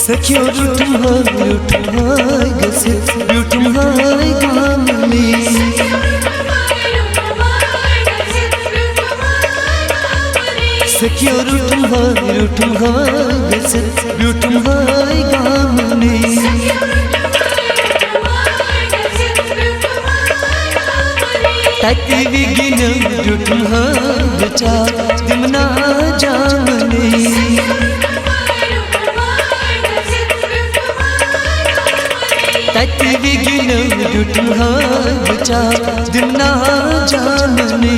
सखियो रूठम हाय गसे रूठम हाय गामनी सखियो रूठम हाय गसे रूठम हाय गामनी तती विगिन रूठम हाय बचा दिमना जामनी तती विगिन रूठम हाय बचा दिमना जामनी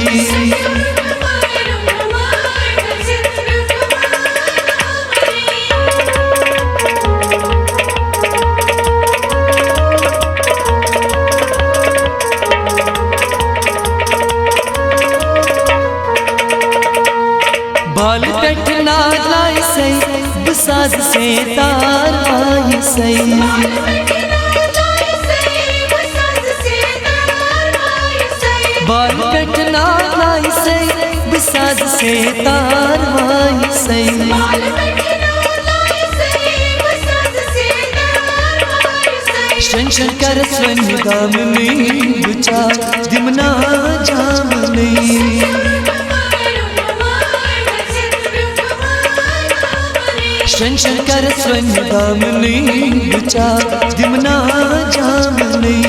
बाल बैठना लाई सही बसाद से तार आई सही बाल बैठना लाई सही बसाद से तार आई सही शंकर कर स्वर्ण गाम में बुचा दिमना जामनी शंकर कर स्वर्ण गामनी बुचा दिमना जामनी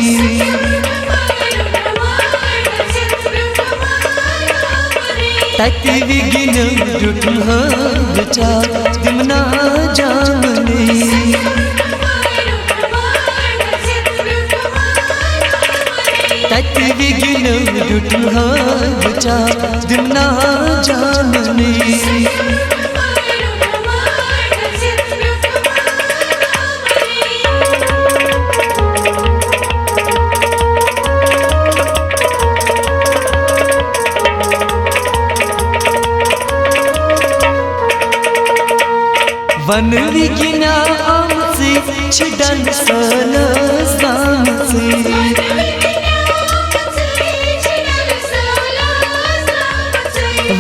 तती विगिन रूठम हाय बचा दिमना जामनी तती विगिन रूठम हाय बचा दिमना जामनी वन विगिना आमसे छिडन सलसाम से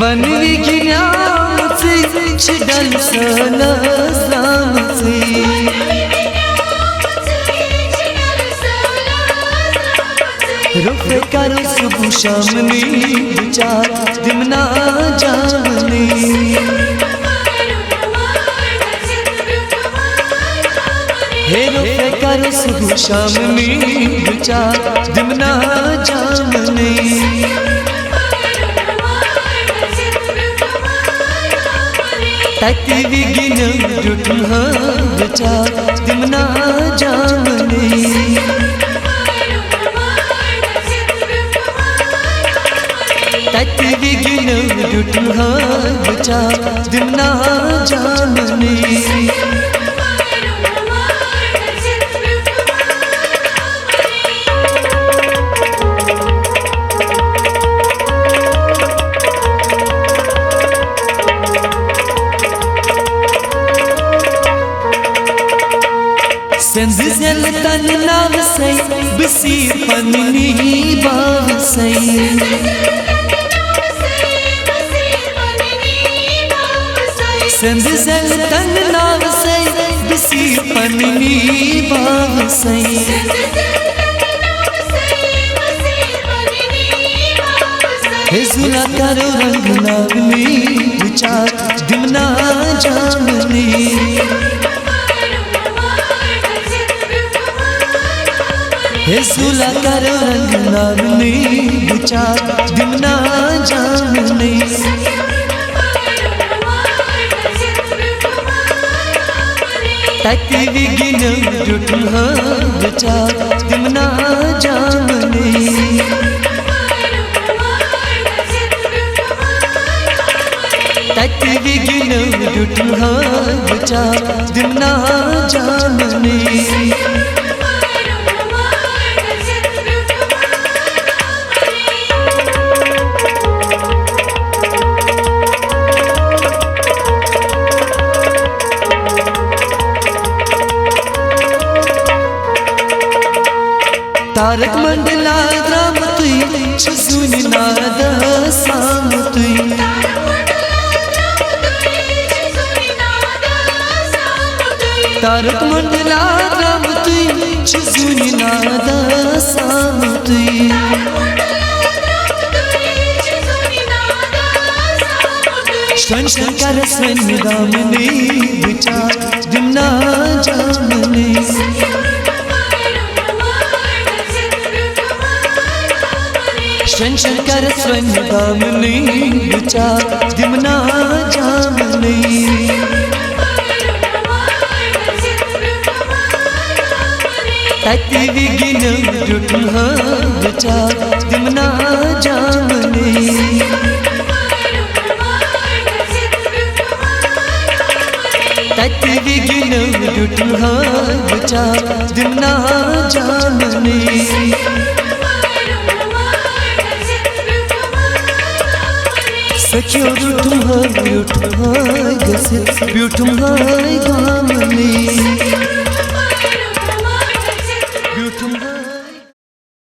वन विगिना आमसे छिडन सलसाम से रुख कर सुबह शाम ने विचार दिमना जामनी हेरो करो सुबह शाम में विचार दिमना जामनी तती विगिन रूठम हाय बचा दिमना जामनी तती विगिन रूठम हाय बचा दिमना जामनी संद जल तन नाव सही बसीर पन्नी बाव सही संद जल तन नाव सही बसीर पन्नी बाव सही हिजुला करो रंग नागनी विचार दिमना जामनी हिजुला करो रंग नागनी विचार दिमना जामनी तती विगिन रूठम हाय बचा दिमना जामनी तती विगिन रूठम हाय बचा दिमना जामनी तारक मंडला ग्राम तुई सुनी नाद साम तुई तारक मंडला राम तुई चुजुनी नादा साम तुई शंकर संदामने विचार दिमना जामने शंकर संदामने विचार दिमना जामने तति विघ्न रुठुम विचार दिमना जामने तति विघ्न रुठुम विचार दिमना जामने सखियो रुठुम गसित ब्यूठुम गामने ब्यूठुम